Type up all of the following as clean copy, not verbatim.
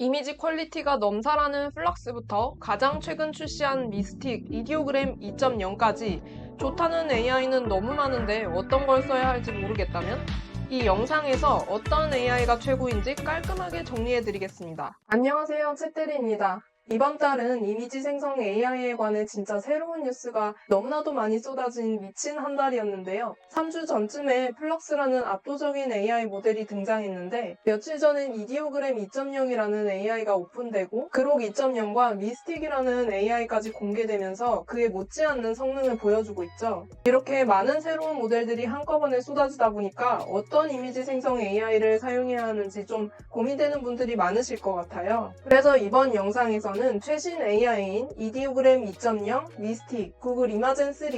이미지 퀄리티가 넘사라는 플럭스부터 가장 최근 출시한 미스틱 이디오그램 2.0까지 좋다는 AI는 너무 많은데 어떤 걸 써야 할지 모르겠다면 이 영상에서 어떤 AI가 최고인지 깔끔하게 정리해드리겠습니다. 안녕하세요, 채테리입니다. 이번 달은 이미지 생성 AI에 관해 진짜 새로운 뉴스가 너무나도 많이 쏟아진 미친 한 달이었는데요. 3주 전쯤에 플럭스라는 압도적인 AI 모델이 등장했는데 며칠 전엔 이디오그램 2.0이라는 AI가 오픈되고 그록 2.0과 미스틱이라는 AI까지 공개되면서 그에 못지않는 성능을 보여주고 있죠. 이렇게 많은 새로운 모델들이 한꺼번에 쏟아지다 보니까 어떤 이미지 생성 AI를 사용해야 하는지 좀 고민되는 분들이 많으실 것 같아요. 그래서 이번 영상에서는 최신 AI인 이디오그램 2.0, 미스틱, 구글 이마젠 3,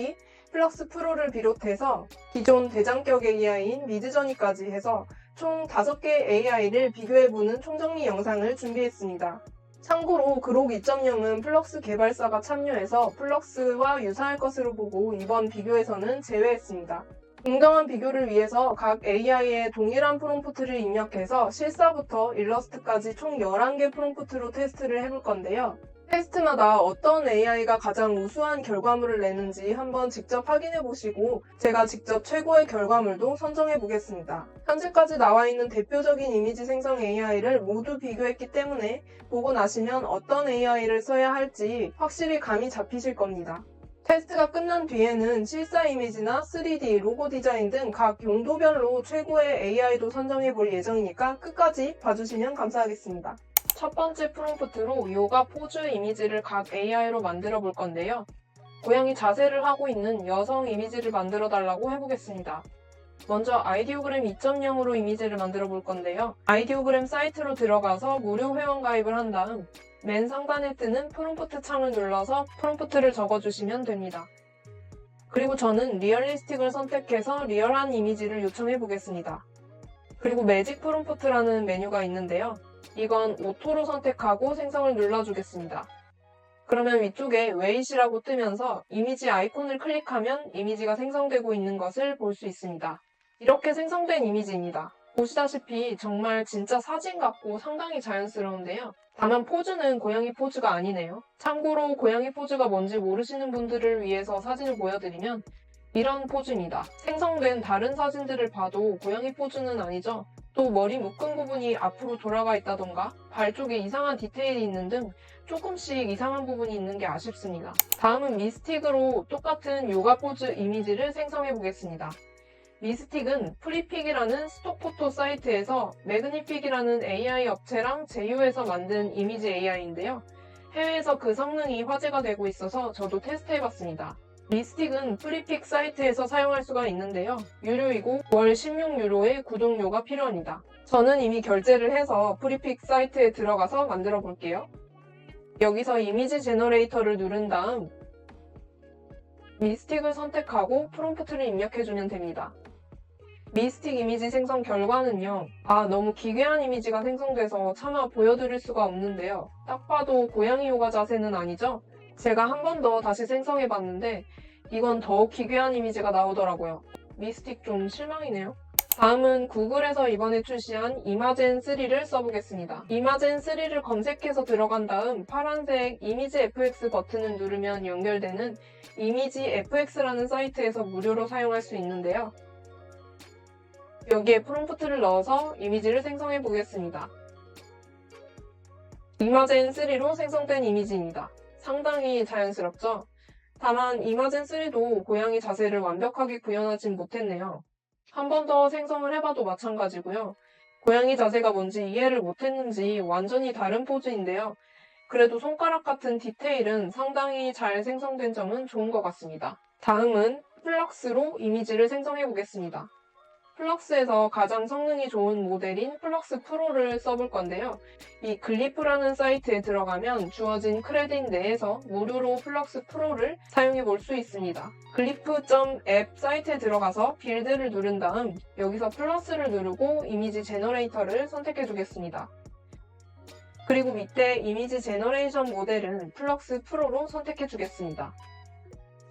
플럭스 프로를 비롯해서 기존 대장격 AI인 미드저니까지 해서 총 5개 AI를 비교해보는 총정리 영상을 준비했습니다. 참고로 그록 2.0은 플럭스 개발사가 참여해서 플럭스와 유사할 것으로 보고 이번 비교에서는 제외했습니다. 공정한 비교를 위해서 각 AI에 동일한 프롬프트를 입력해서 실사부터 일러스트까지 총 11개 프롬프트로 테스트를 해볼 건데요. 테스트마다 어떤 AI가 가장 우수한 결과물을 내는지 한번 직접 확인해 보시고 제가 직접 최고의 결과물도 선정해 보겠습니다. 현재까지 나와 있는 대표적인 이미지 생성 AI를 모두 비교했기 때문에 보고 나시면 어떤 AI를 써야 할지 확실히 감이 잡히실 겁니다. 테스트가 끝난 뒤에는 실사 이미지나 3D, 로고 디자인 등 각 용도별로 최고의 AI도 선정해 볼 예정이니까 끝까지 봐주시면 감사하겠습니다. 첫 번째 프롬프트로 요가 포즈 이미지를 각 AI로 만들어 볼 건데요. 고양이 자세를 하고 있는 여성 이미지를 만들어 달라고 해보겠습니다. 먼저 아이디오그램 2.0으로 이미지를 만들어 볼 건데요. 아이디오그램 사이트로 들어가서 무료 회원 가입을 한 다음 맨 상단에 뜨는 프롬프트 창을 눌러서 프롬프트를 적어주시면 됩니다. 그리고 저는 리얼리스틱을 선택해서 리얼한 이미지를 요청해 보겠습니다. 그리고 매직 프롬프트라는 메뉴가 있는데요. 이건 오토로 선택하고 생성을 눌러주겠습니다. 그러면 위쪽에 웨이시라고 뜨면서 이미지 아이콘을 클릭하면 이미지가 생성되고 있는 것을 볼 수 있습니다. 이렇게 생성된 이미지입니다. 보시다시피 정말 진짜 사진 같고 상당히 자연스러운데요. 다만 포즈는 고양이 포즈가 아니네요. 참고로 고양이 포즈가 뭔지 모르시는 분들을 위해서 사진을 보여드리면 이런 포즈입니다. 생성된 다른 사진들을 봐도 고양이 포즈는 아니죠. 또 머리 묶은 부분이 앞으로 돌아가 있다던가 발 쪽에 이상한 디테일이 있는 등 조금씩 이상한 부분이 있는 게 아쉽습니다. 다음은 미스틱으로 똑같은 요가 포즈 이미지를 생성해 보겠습니다. 미스틱은 프리픽이라는 스톡포토 사이트에서 매그니픽이라는 AI 업체랑 제휴해서 만든 이미지 AI인데요. 해외에서 그 성능이 화제가 되고 있어서 저도 테스트해봤습니다. 미스틱은 프리픽 사이트에서 사용할 수가 있는데요. 유료이고 월 16유로의 구독료가 필요합니다. 저는 이미 결제를 해서 프리픽 사이트에 들어가서 만들어 볼게요. 여기서 이미지 제너레이터를 누른 다음 미스틱을 선택하고 프롬프트를 입력해주면 됩니다. 미스틱 이미지 생성 결과는요. 너무 기괴한 이미지가 생성돼서 차마 보여드릴 수가 없는데요. 딱 봐도 고양이 요가 자세는 아니죠? 제가 한 번 더 다시 생성해봤는데 이건 더욱 기괴한 이미지가 나오더라고요. 미스틱 좀 실망이네요. 다음은 구글에서 이번에 출시한 이마젠 3를 써보겠습니다. 이마젠 3를 검색해서 들어간 다음 파란색 이미지 FX 버튼을 누르면 연결되는 이미지 FX라는 사이트에서 무료로 사용할 수 있는데요. 여기에 프롬프트를 넣어서 이미지를 생성해 보겠습니다. 이마젠 3로 생성된 이미지입니다. 상당히 자연스럽죠? 다만 이마젠 3도 고양이 자세를 완벽하게 구현하진 못했네요. 한 번 더 생성을 해봐도 마찬가지고요. 고양이 자세가 뭔지 이해를 못했는지 완전히 다른 포즈인데요. 그래도 손가락 같은 디테일은 상당히 잘 생성된 점은 좋은 것 같습니다. 다음은 플럭스로 이미지를 생성해 보겠습니다. 플럭스에서 가장 성능이 좋은 모델인 플럭스 프로를 써볼 건데요. 이 글리프라는 사이트에 들어가면 주어진 크레딧 내에서 무료로 플럭스 프로를 사용해 볼 수 있습니다. 글리프.앱 사이트에 들어가서 빌드를 누른 다음 여기서 플러스를 누르고 이미지 제너레이터를 선택해 주겠습니다. 그리고 밑에 이미지 제너레이션 모델은 플럭스 프로로 선택해 주겠습니다.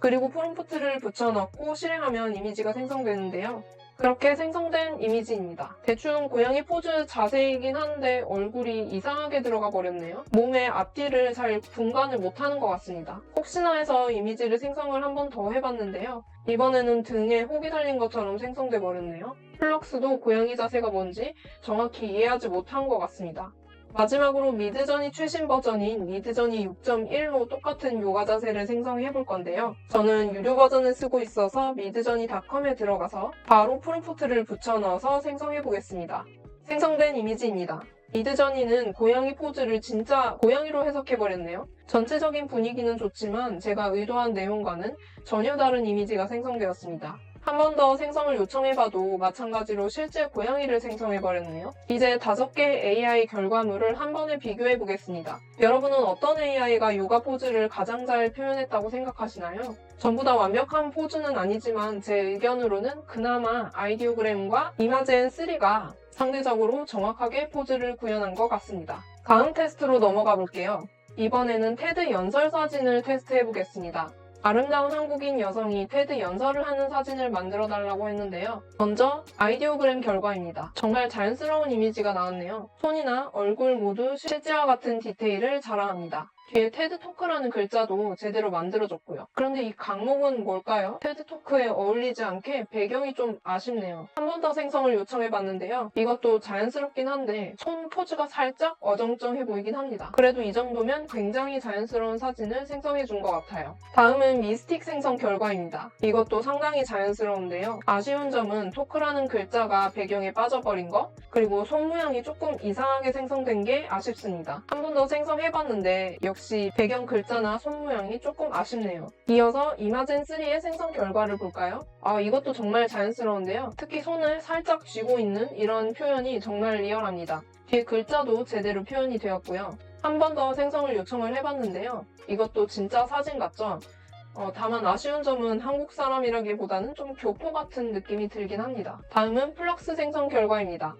그리고 프롬프트를 붙여넣고 실행하면 이미지가 생성되는데요. 그렇게 생성된 이미지입니다. 대충 고양이 포즈 자세이긴 한데 얼굴이 이상하게 들어가 버렸네요. 몸의 앞뒤를 잘 분간을 못하는 것 같습니다. 혹시나 해서 이미지를 생성을 한 번 더 해봤는데요. 이번에는 등에 혹이 달린 것처럼 생성돼 버렸네요. 플럭스도 고양이 자세가 뭔지 정확히 이해하지 못한 것 같습니다. 마지막으로 미드저니 최신 버전인 미드저니 6.1로 똑같은 요가 자세를 생성해 볼 건데요. 저는 유료 버전을 쓰고 있어서 미드저니.com에 들어가서 바로 프롬프트를 붙여 넣어서 생성해 보겠습니다. 생성된 이미지입니다. 미드저니는 고양이 포즈를 진짜 고양이로 해석해 버렸네요. 전체적인 분위기는 좋지만 제가 의도한 내용과는 전혀 다른 이미지가 생성되었습니다. 한 번 더 생성을 요청해봐도 마찬가지로 실제 고양이를 생성해버렸네요. 이제 5개 AI 결과물을 한 번에 비교해보겠습니다. 여러분은 어떤 AI가 요가 포즈를 가장 잘 표현했다고 생각하시나요? 전부 다 완벽한 포즈는 아니지만 제 의견으로는 그나마 아이디오그램과 이마젠3가 상대적으로 정확하게 포즈를 구현한 것 같습니다. 다음 테스트로 넘어가 볼게요. 이번에는 테드 연설 사진을 테스트해보겠습니다. 아름다운 한국인 여성이 테드 연설을 하는 사진을 만들어 달라고 했는데요. 먼저 아이디오그램 결과입니다. 정말 자연스러운 이미지가 나왔네요. 손이나 얼굴 모두 실제와 같은 디테일을 자랑합니다. 뒤에 테드 토크라는 글자도 제대로 만들어졌고요. 그런데 이 강목은 뭘까요? 테드 토크에 어울리지 않게 배경이 좀 아쉽네요. 한 번 더 생성을 요청해봤는데요. 이것도 자연스럽긴 한데 손 포즈가 살짝 어정쩡해 보이긴 합니다. 그래도 이 정도면 굉장히 자연스러운 사진을 생성해준 것 같아요. 다음은 미스틱 생성 결과입니다. 이것도 상당히 자연스러운데요. 아쉬운 점은 토크라는 글자가 배경에 빠져버린 것, 그리고 손 모양이 조금 이상하게 생성된 게 아쉽습니다. 한 번 더 생성해봤는데 역시 배경 글자나 손 모양이 조금 아쉽네요. 이어서 이마젠3의 생성 결과를 볼까요? 이것도 정말 자연스러운데요. 특히 손을 살짝 쥐고 있는 이런 표현이 정말 리얼합니다. 뒤에 글자도 제대로 표현이 되었고요. 한 번 더 생성을 요청을 해봤는데요. 이것도 진짜 사진 같죠? 다만 아쉬운 점은 한국 사람이라기보다는 좀 교포 같은 느낌이 들긴 합니다. 다음은 플럭스 생성 결과입니다.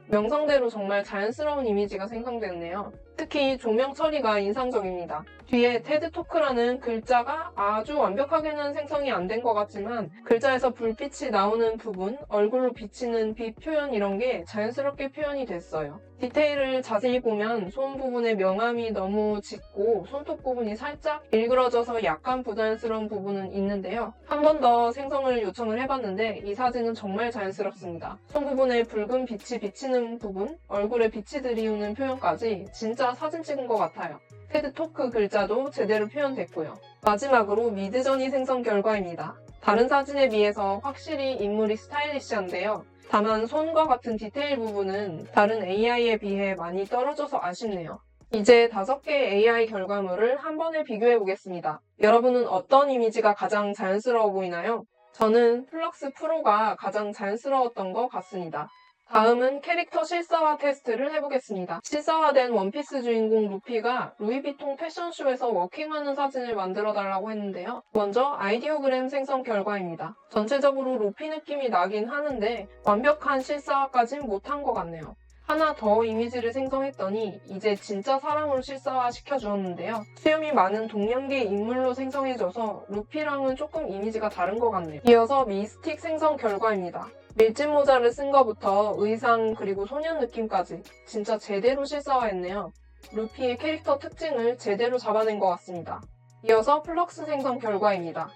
명성대로 정말 자연스러운 이미지가 생성됐네요. 특히 조명 처리가 인상적입니다. 뒤에 테드 토크라는 글자가 아주 완벽하게는 생성이 안 된 것 같지만 글자에서 불빛이 나오는 부분, 얼굴로 비치는 빛 표현 이런 게 자연스럽게 표현이 됐어요. 디테일을 자세히 보면 손 부분의 명암이 너무 짙고 손톱 부분이 살짝 일그러져서 약간 부자연스러운 부분은 있는데요. 한 번 더 생성을 요청을 해봤는데 이 사진은 정말 자연스럽습니다. 손 부분에 붉은 빛이 비치는 부분, 얼굴에 빛이 들이우는 표현까지 진짜 사진 찍은 것 같아요. 테드 토크 글자도 제대로 표현됐고요. 마지막으로 미드저니 생성 결과입니다. 다른 사진에 비해서 확실히 인물이 스타일리시한데요. 다만 손과 같은 디테일 부분은 다른 AI에 비해 많이 떨어져서 아쉽네요. 이제 5개 AI 결과물을 한 번에 비교해 보겠습니다. 여러분은 어떤 이미지가 가장 자연스러워 보이나요? 저는 플럭스 프로가 가장 자연스러웠던 것 같습니다. 다음은 캐릭터 실사화 테스트를 해보겠습니다. 실사화된 원피스 주인공 루피가 루이비통 패션쇼에서 워킹하는 사진을 만들어 달라고 했는데요. 먼저 아이디오그램 생성 결과입니다. 전체적으로 루피 느낌이 나긴 하는데 완벽한 실사화까진 못한 것 같네요. 하나 더 이미지를 생성했더니 이제 진짜 사람으로 실사화 시켜주었는데요. 수염이 많은 동양계 인물로 생성해져서 루피랑은 조금 이미지가 다른 것 같네요. 이어서 미스틱 생성 결과입니다. 밀짚 모자를 쓴 것부터 의상 그리고 소년 느낌까지 진짜 제대로 실사화했네요. 루피의 캐릭터 특징을 제대로 잡아낸 것 같습니다. 이어서 플럭스 생성 결과입니다.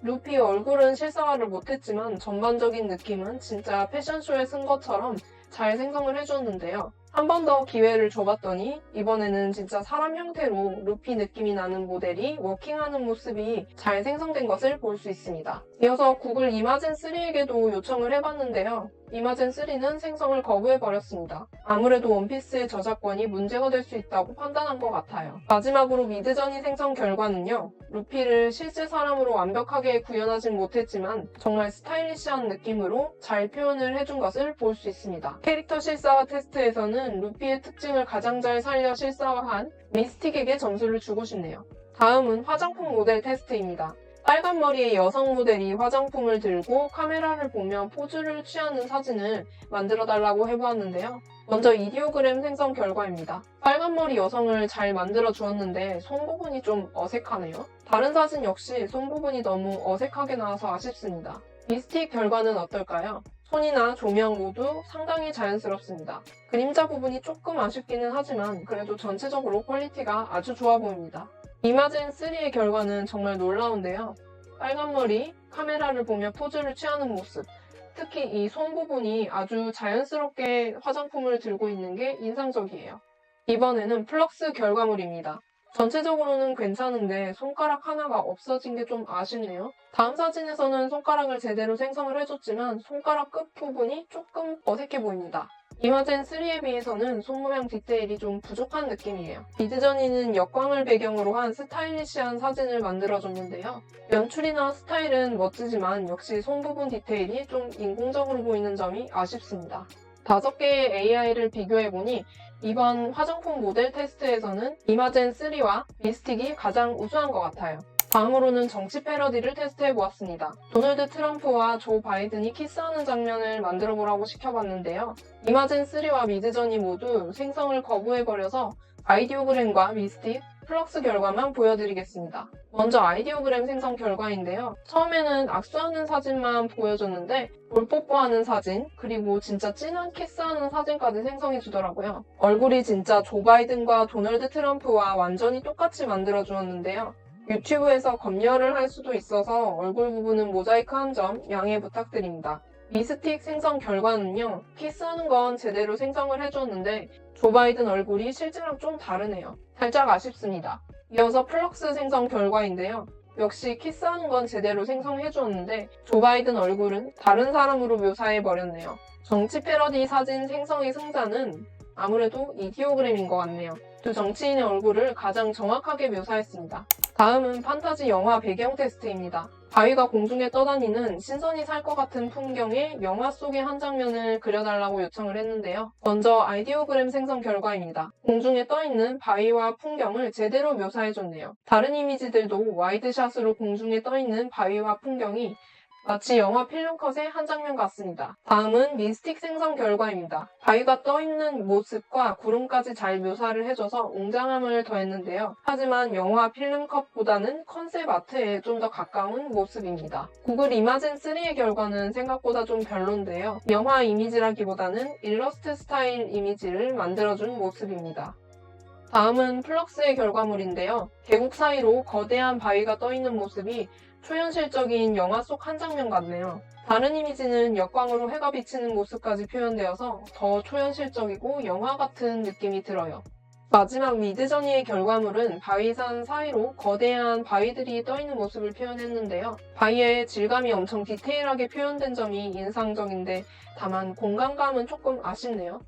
루피의 얼굴은 실사화를 못했지만 전반적인 느낌은 진짜 패션쇼에 쓴 것처럼 잘 생성을 해줬는데요. 한 번 더 기회를 줘봤더니 이번에는 진짜 사람 형태로 루피 느낌이 나는 모델이 워킹하는 모습이 잘 생성된 것을 볼 수 있습니다. 이어서 구글 이마젠3에게도 요청을 해봤는데요. 이마젠3는 생성을 거부해버렸습니다. 아무래도 원피스의 저작권이 문제가 될 수 있다고 판단한 것 같아요. 마지막으로 미드저니 생성 결과는요. 루피를 실제 사람으로 완벽하게 구현하진 못했지만 정말 스타일리시한 느낌으로 잘 표현을 해준 것을 볼 수 있습니다. 캐릭터 실사화 테스트에서는 루피의 특징을 가장 잘 살려 실사화한 미스틱에게 점수를 주고 싶네요. 다음은 화장품 모델 테스트입니다. 빨간 머리의 여성 모델이 화장품을 들고 카메라를 보며 포즈를 취하는 사진을 만들어 달라고 해보았는데요. 먼저 이디오그램 생성 결과입니다. 빨간 머리 여성을 잘 만들어 주었는데 손 부분이 좀 어색하네요. 다른 사진 역시 손 부분이 너무 어색하게 나와서 아쉽습니다. 미스틱 결과는 어떨까요? 톤이나 조명 모두 상당히 자연스럽습니다. 그림자 부분이 조금 아쉽기는 하지만 그래도 전체적으로 퀄리티가 아주 좋아 보입니다. 이마젠3의 결과는 정말 놀라운데요. 빨간 머리, 카메라를 보며 포즈를 취하는 모습, 특히 이 손 부분이 아주 자연스럽게 화장품을 들고 있는 게 인상적이에요. 이번에는 플럭스 결과물입니다. 전체적으로는 괜찮은데 손가락 하나가 없어진 게 좀 아쉽네요. 다음 사진에서는 손가락을 제대로 생성을 해줬지만 손가락 끝 부분이 조금 어색해 보입니다. 이마젠3에 비해서는 손모양 디테일이 좀 부족한 느낌이에요. 미드저니는 역광을 배경으로 한 스타일리시한 사진을 만들어줬는데요. 연출이나 스타일은 멋지지만 역시 손 부분 디테일이 좀 인공적으로 보이는 점이 아쉽습니다. 5개의 AI를 비교해보니 이번 화장품 모델 테스트에서는 이마젠3와 미스틱이 가장 우수한 것 같아요. 다음으로는 정치 패러디를 테스트해보았습니다. 도널드 트럼프와 조 바이든이 키스하는 장면을 만들어보라고 시켜봤는데요. 이마젠3와 미드저니 모두 생성을 거부해버려서 아이디오그램과 미스틱, 플럭스 결과만 보여드리겠습니다. 먼저 아이디오그램 생성 결과인데요. 처음에는 악수하는 사진만 보여줬는데 볼 뽀뽀하는 사진, 그리고 진짜 진한 키스하는 사진까지 생성해주더라고요. 얼굴이 진짜 조 바이든과 도널드 트럼프와 완전히 똑같이 만들어주었는데요. 유튜브에서 검열을 할 수도 있어서 얼굴 부분은 모자이크한 점 양해 부탁드립니다. 미스틱 생성 결과는요. 키스하는 건 제대로 생성을 해줬는데 조 바이든 얼굴이 실제랑 좀 다르네요. 살짝 아쉽습니다. 이어서 플럭스 생성 결과인데요. 역시 키스하는 건 제대로 생성해주었는데 조 바이든 얼굴은 다른 사람으로 묘사해버렸네요. 정치 패러디 사진 생성의 승자는 아무래도 이디오그램인 것 같네요. 두 정치인의 얼굴을 가장 정확하게 묘사했습니다. 다음은 판타지 영화 배경 테스트입니다. 바위가 공중에 떠다니는 신선이 살 것 같은 풍경의 영화 속의 한 장면을 그려달라고 요청을 했는데요. 먼저 아이디오그램 생성 결과입니다. 공중에 떠있는 바위와 풍경을 제대로 묘사해줬네요. 다른 이미지들도 와이드샷으로 공중에 떠있는 바위와 풍경이 마치 영화 필름컷의 한 장면 같습니다. 다음은 미스틱 생성 결과입니다. 바위가 떠있는 모습과 구름까지 잘 묘사를 해줘서 웅장함을 더했는데요. 하지만 영화 필름컷보다는 컨셉 아트에 좀 더 가까운 모습입니다. 구글 이마젠3의 결과는 생각보다 좀 별론데요. 영화 이미지라기보다는 일러스트 스타일 이미지를 만들어준 모습입니다. 다음은 플럭스의 결과물인데요. 계곡 사이로 거대한 바위가 떠있는 모습이 초현실적인 영화 속 한 장면 같네요. 다른 이미지는 역광으로 해가 비치는 모습까지 표현되어서 더 초현실적이고 영화 같은 느낌이 들어요. 마지막 미드저니의 결과물은 바위산 사이로 거대한 바위들이 떠있는 모습을 표현했는데요. 바위의 질감이 엄청 디테일하게 표현된 점이 인상적인데 다만 공간감은 조금 아쉽네요.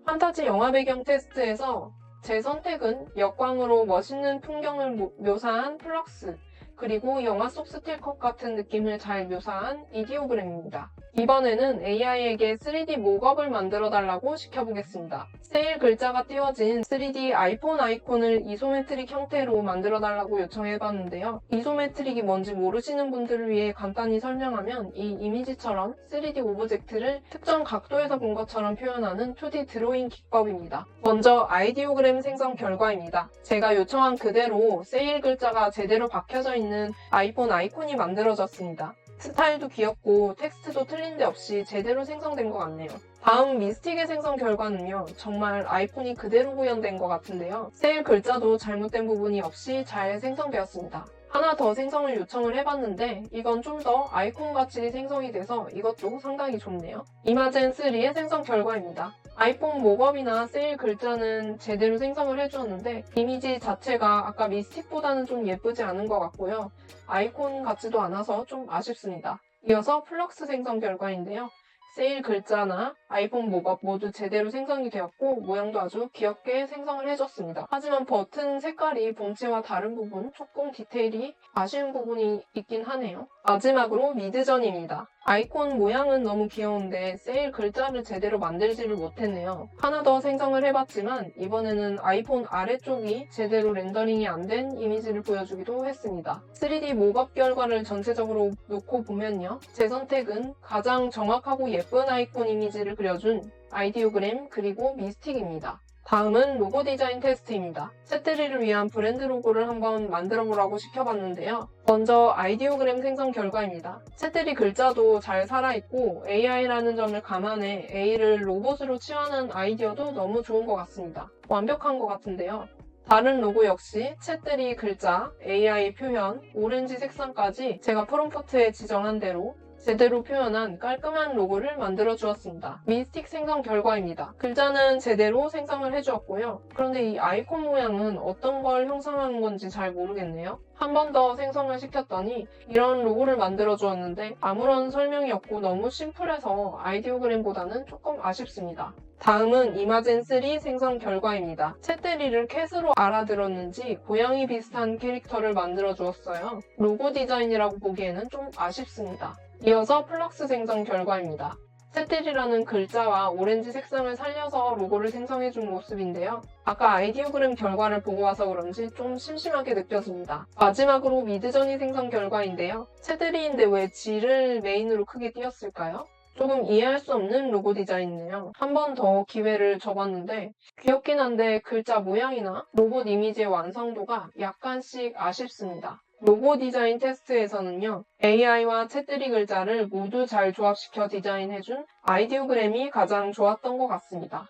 판타지 영화 배경 테스트에서 제 선택은 역광으로 멋있는 풍경을 묘사한 플럭스, 그리고 영화 속 스틸컷 같은 느낌을 잘 묘사한 이디오그램입니다. 이번에는 AI에게 3D 목업을 만들어달라고 시켜보겠습니다. 세일 글자가 띄워진 3D 아이폰 아이콘을 이소메트릭 형태로 만들어달라고 요청해봤는데요. 이소메트릭이 뭔지 모르시는 분들을 위해 간단히 설명하면 이 이미지처럼 3D 오브젝트를 특정 각도에서 본 것처럼 표현하는 2D 드로잉 기법입니다. 먼저 아이디오그램 생성 결과입니다. 제가 요청한 그대로 세일 글자가 제대로 박혀져 있는 아이폰 아이콘이 만들어졌습니다. 스타일도 귀엽고 텍스트도 틀린 데 없이 제대로 생성된 것 같네요. 다음 미스틱의 생성 결과는요. 정말 아이폰이 그대로 구현된 것 같은데요. 세일 글자도 잘못된 부분이 없이 잘 생성되었습니다. 하나 더 생성을 요청을 해봤는데 이건 좀 더 아이콘같이 생성이 돼서 이것도 상당히 좋네요. 이마젠3의 생성 결과입니다. 아이폰 목업이나 세일 글자는 제대로 생성을 해주었는데 이미지 자체가 아까 미스틱보다는 좀 예쁘지 않은 것 같고요. 아이콘 같지도 않아서 좀 아쉽습니다. 이어서 플럭스 생성 결과인데요. 세일 글자나 아이폰 목업 모두 제대로 생성이 되었고 모양도 아주 귀엽게 생성을 해줬습니다. 하지만 버튼 색깔이 본체와 다른 부분 조금 디테일이 아쉬운 부분이 있긴 하네요. 마지막으로 미드전입니다. 아이콘 모양은 너무 귀여운데 세일 글자를 제대로 만들지를 못했네요. 하나 더 생성을 해봤지만 이번에는 아이폰 아래쪽이 제대로 렌더링이 안 된 이미지를 보여주기도 했습니다. 3D 목업 결과를 전체적으로 놓고 보면요. 제 선택은 가장 정확하고 예쁜 아이콘 이미지를 그려준 아이디오그램 그리고 미스틱입니다. 다음은 로고 디자인 테스트입니다. 챗3를 위한 브랜드 로고를 한번 만들어 보라고 시켜봤는데요. 먼저 아이디오그램 생성 결과입니다. 챗3 글자도 잘 살아있고 AI라는 점을 감안해 A를 로봇으로 치환한 아이디어도 너무 좋은 것 같습니다. 완벽한 것 같은데요. 다른 로고 역시 챗3 글자, AI 표현, 오렌지 색상까지 제가 프롬프트에 지정한 대로 제대로 표현한 깔끔한 로고를 만들어 주었습니다. 미스틱 생성 결과입니다. 글자는 제대로 생성을 해주었고요. 그런데 이 아이콘 모양은 어떤 걸 형상하는 건지 잘 모르겠네요. 한 번 더 생성을 시켰더니 이런 로고를 만들어 주었는데 아무런 설명이 없고 너무 심플해서 아이디오그램보다는 조금 아쉽습니다. 다음은 이마젠3 생성 결과입니다. 챗3를 캣으로 알아들었는지 고양이 비슷한 캐릭터를 만들어 주었어요. 로고 디자인이라고 보기에는 좀 아쉽습니다. 이어서 플럭스 생성 결과입니다. 챗3라는 글자와 오렌지 색상을 살려서 로고를 생성해준 모습인데요. 아까 아이디오그램 결과를 보고 와서 그런지 좀 심심하게 느껴집니다. 마지막으로 미드저니 생성 결과인데요. 챗3인데 왜 G를 메인으로 크게 띄었을까요? 조금 이해할 수 없는 로고 디자인이네요. 한 번 더 기회를 줘봤는데 귀엽긴 한데 글자 모양이나 로봇 이미지의 완성도가 약간씩 아쉽습니다. 로고 디자인 테스트에서는요, AI와 챗3 글자를 모두 잘 조합시켜 디자인해준 아이디오그램이 가장 좋았던 것 같습니다.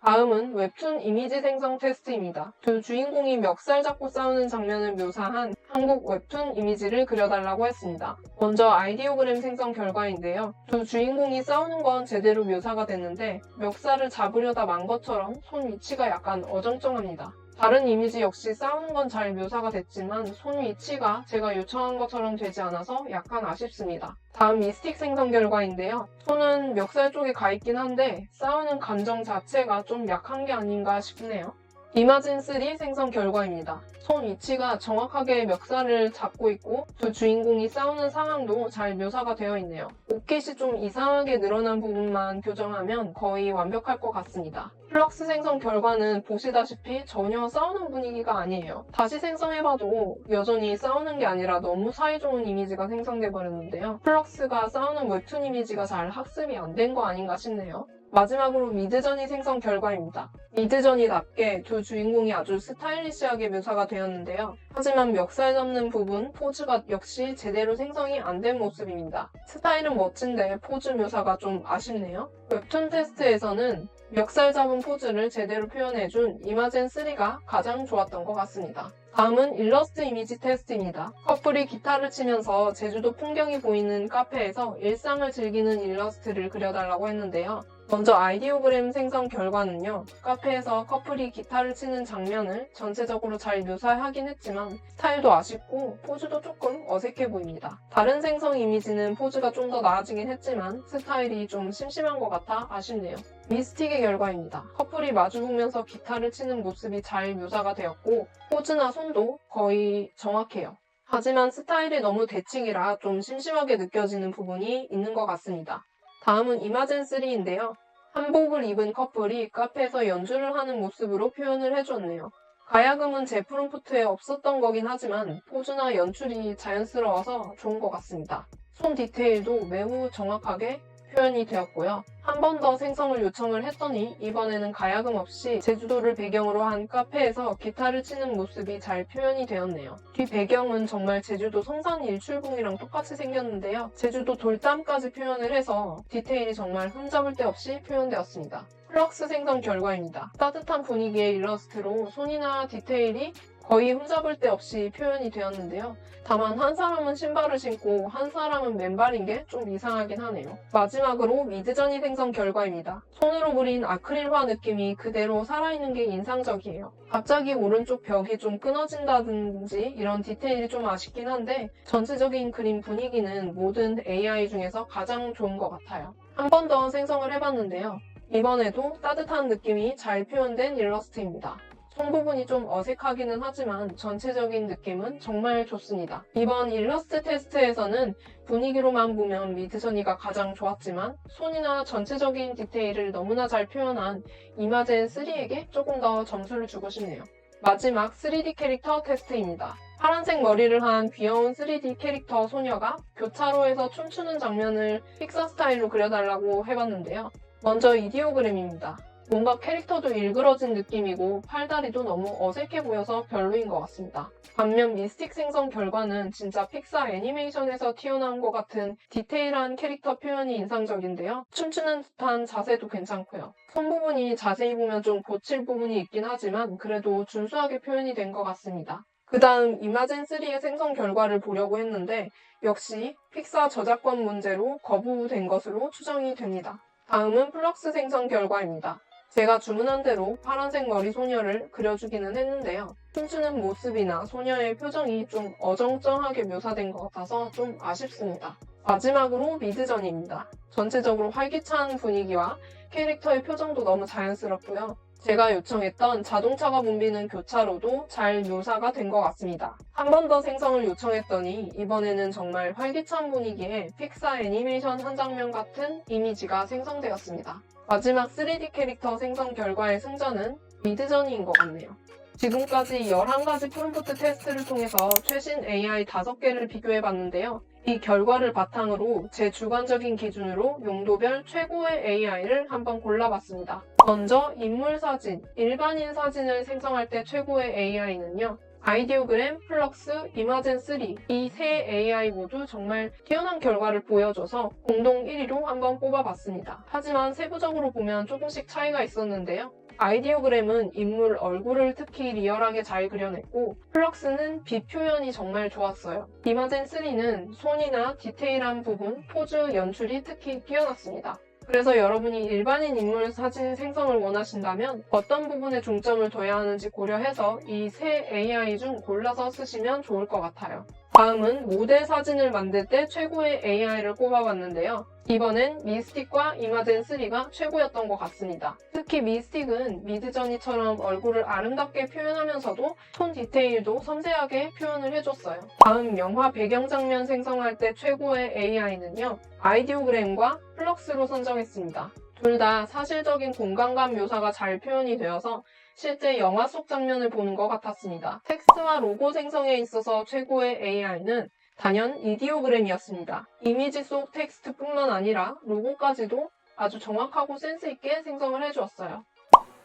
다음은 웹툰 이미지 생성 테스트입니다. 두 주인공이 멱살 잡고 싸우는 장면을 묘사한 한국 웹툰 이미지를 그려달라고 했습니다. 먼저 아이디오그램 생성 결과인데요. 두 주인공이 싸우는 건 제대로 묘사가 됐는데 멱살을 잡으려다 만 것처럼 손 위치가 약간 어정쩡합니다. 다른 이미지 역시 싸우는 건 잘 묘사가 됐지만 손 위치가 제가 요청한 것처럼 되지 않아서 약간 아쉽습니다. 다음 미스틱 생성 결과인데요. 손은 멱살 쪽에 가 있긴 한데 싸우는 감정 자체가 좀 약한 게 아닌가 싶네요. 이마진3 생성 결과입니다. 손 위치가 정확하게 멱살을 잡고 있고 두 주인공이 싸우는 상황도 잘 묘사가 되어 있네요. 옷깃이 좀 이상하게 늘어난 부분만 교정하면 거의 완벽할 것 같습니다. 플럭스 생성 결과는 보시다시피 전혀 싸우는 분위기가 아니에요. 다시 생성해봐도 여전히 싸우는 게 아니라 너무 사이좋은 이미지가 생성돼 버렸는데요. 플럭스가 싸우는 웹툰 이미지가 잘 학습이 안 된 거 아닌가 싶네요. 마지막으로 미드저니 생성 결과입니다. 미드저니답게 두 주인공이 아주 스타일리시하게 묘사가 되었는데요. 하지만 멱살 잡는 부분, 포즈가 역시 제대로 생성이 안 된 모습입니다. 스타일은 멋진데 포즈 묘사가 좀 아쉽네요. 웹툰 테스트에서는 멱살 잡은 포즈를 제대로 표현해준 이마젠3가 가장 좋았던 것 같습니다. 다음은 일러스트 이미지 테스트입니다. 커플이 기타를 치면서 제주도 풍경이 보이는 카페에서 일상을 즐기는 일러스트를 그려달라고 했는데요. 먼저 아이디오그램 생성 결과는요. 카페에서 커플이 기타를 치는 장면을 전체적으로 잘 묘사하긴 했지만 스타일도 아쉽고 포즈도 조금 어색해 보입니다. 다른 생성 이미지는 포즈가 좀 더 나아지긴 했지만 스타일이 좀 심심한 것 같아 아쉽네요. 미스틱의 결과입니다. 커플이 마주보면서 기타를 치는 모습이 잘 묘사가 되었고 포즈나 손도 거의 정확해요. 하지만 스타일이 너무 대칭이라 좀 심심하게 느껴지는 부분이 있는 것 같습니다. 다음은 이마젠3인데요. 한복을 입은 커플이 카페에서 연주를 하는 모습으로 표현을 해줬네요. 가야금은 제 프롬프트에 없었던 거긴 하지만 포즈나 연출이 자연스러워서 좋은 것 같습니다. 손 디테일도 매우 정확하게 표현이 되었고요. 한 번 더 생성을 요청을 했더니 이번에는 가야금 없이 제주도를 배경으로 한 카페에서 기타를 치는 모습이 잘 표현이 되었네요. 뒤 배경은 정말 제주도 성산 일출봉이랑 똑같이 생겼는데요. 제주도 돌담까지 표현을 해서 디테일이 정말 흠잡을 데 없이 표현되었습니다. 플럭스 생성 결과입니다. 따뜻한 분위기의 일러스트로 손이나 디테일이 거의 흠잡을 데 없이 표현이 되었는데요. 다만 한 사람은 신발을 신고 한 사람은 맨발인 게 좀 이상하긴 하네요. 마지막으로 미드저니 생성 결과입니다. 손으로 그린 아크릴화 느낌이 그대로 살아있는 게 인상적이에요. 갑자기 오른쪽 벽이 좀 끊어진다든지 이런 디테일이 좀 아쉽긴 한데 전체적인 그림 분위기는 모든 AI 중에서 가장 좋은 것 같아요. 한 번 더 생성을 해봤는데요. 이번에도 따뜻한 느낌이 잘 표현된 일러스트입니다. 손 부분이 좀 어색하기는 하지만 전체적인 느낌은 정말 좋습니다. 이번 일러스트 테스트에서는 분위기로만 보면 미드저니가 가장 좋았지만 손이나 전체적인 디테일을 너무나 잘 표현한 이마젠3에게 조금 더 점수를 주고 싶네요. 마지막 3D 캐릭터 테스트입니다. 파란색 머리를 한 귀여운 3D 캐릭터 소녀가 교차로에서 춤추는 장면을 픽사 스타일로 그려달라고 해봤는데요. 먼저 이디오그램입니다. 뭔가 캐릭터도 일그러진 느낌이고 팔다리도 너무 어색해 보여서 별로인 것 같습니다. 반면 미스틱 생성 결과는 진짜 픽사 애니메이션에서 튀어나온 것 같은 디테일한 캐릭터 표현이 인상적인데요. 춤추는 듯한 자세도 괜찮고요. 손 부분이 자세히 보면 좀 고칠 부분이 있긴 하지만 그래도 준수하게 표현이 된 것 같습니다. 그 다음 이마젠3의 생성 결과를 보려고 했는데 역시 픽사 저작권 문제로 거부된 것으로 추정이 됩니다. 다음은 플럭스 생성 결과입니다. 제가 주문한 대로 파란색 머리 소녀를 그려주기는 했는데요. 춤추는 모습이나 소녀의 표정이 좀 어정쩡하게 묘사된 것 같아서 좀 아쉽습니다. 마지막으로 미드전입니다. 전체적으로 활기찬 분위기와 캐릭터의 표정도 너무 자연스럽고요. 제가 요청했던 자동차가 붐비는 교차로도 잘 묘사가 된 것 같습니다. 한 번 더 생성을 요청했더니 이번에는 정말 활기찬 분위기에 픽사 애니메이션 한 장면 같은 이미지가 생성되었습니다. 마지막 3D 캐릭터 생성 결과의 승자는 미드저니인 것 같네요. 지금까지 11가지 프롬프트 테스트를 통해서 최신 AI 5개를 비교해봤는데요. 이 결과를 바탕으로 제 주관적인 기준으로 용도별 최고의 AI를 한번 골라봤습니다. 먼저 인물 사진, 일반인 사진을 생성할 때 최고의 AI는요. 아이디오그램, 플럭스, 이마젠3 이 세 AI 모두 정말 뛰어난 결과를 보여줘서 공동 1위로 한번 뽑아봤습니다. 하지만 세부적으로 보면 조금씩 차이가 있었는데요. 아이디오그램은 인물 얼굴을 특히 리얼하게 잘 그려냈고 플럭스는 빛 표현이 정말 좋았어요. 이마젠3는 손이나 디테일한 부분, 포즈, 연출이 특히 뛰어났습니다. 그래서 여러분이 일반인 인물 사진 생성을 원하신다면 어떤 부분에 중점을 둬야 하는지 고려해서 이 세 AI 중 골라서 쓰시면 좋을 것 같아요. 다음은 모델 사진을 만들 때 최고의 AI를 꼽아봤는데요. 이번엔 미스틱과 이마젠3가 최고였던 것 같습니다. 특히 미스틱은 미드저니처럼 얼굴을 아름답게 표현하면서도 톤 디테일도 섬세하게 표현을 해줬어요. 다음 영화 배경 장면 생성할 때 최고의 AI는요. 아이디오그램과 플럭스로 선정했습니다. 둘 다 사실적인 공간감 묘사가 잘 표현이 되어서 실제 영화 속 장면을 보는 것 같았습니다. 텍스트와 로고 생성에 있어서 최고의 AI는 단연 이디오그램이었습니다. 이미지 속 텍스트뿐만 아니라 로고까지도 아주 정확하고 센스 있게 생성을 해주었어요.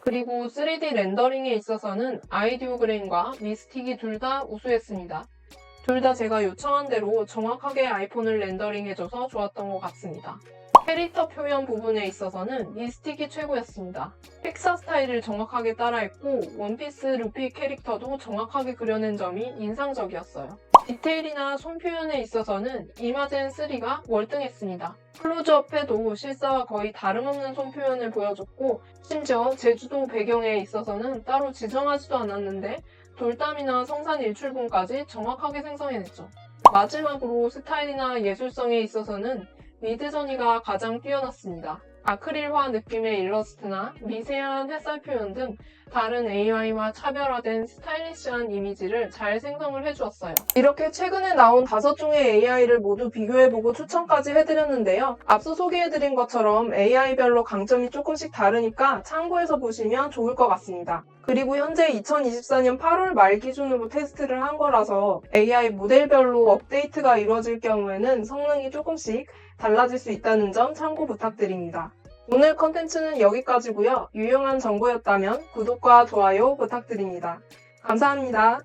그리고 3D 렌더링에 있어서는 아이디오그램과 미스틱이 둘 다 우수했습니다. 둘 다 제가 요청한 대로 정확하게 아이폰을 렌더링해줘서 좋았던 것 같습니다. 캐릭터 표현 부분에 있어서는 미스틱이 최고였습니다. 픽사 스타일을 정확하게 따라했고 원피스 루피 캐릭터도 정확하게 그려낸 점이 인상적이었어요. 디테일이나 손 표현에 있어서는 이마젠3가 월등했습니다. 클로즈업해도 실사와 거의 다름없는 손 표현을 보여줬고 심지어 제주도 배경에 있어서는 따로 지정하지도 않았는데 돌담이나 성산 일출봉까지 정확하게 생성해냈죠. 마지막으로 스타일이나 예술성에 있어서는 미드저니가 가장 뛰어났습니다. 아크릴화 느낌의 일러스트나 미세한 햇살 표현 등 다른 AI와 차별화된 스타일리시한 이미지를 잘 생성을 해주었어요. 이렇게 최근에 나온 5종의 AI를 모두 비교해보고 추천까지 해드렸는데요. 앞서 소개해드린 것처럼 AI별로 강점이 조금씩 다르니까 참고해서 보시면 좋을 것 같습니다. 그리고 현재 2024년 8월 말 기준으로 테스트를 한 거라서 AI 모델별로 업데이트가 이루어질 경우에는 성능이 조금씩 달라질 수 있다는 점 참고 부탁드립니다. 오늘 컨텐츠는 여기까지고요. 유용한 정보였다면 구독과 좋아요 부탁드립니다. 감사합니다.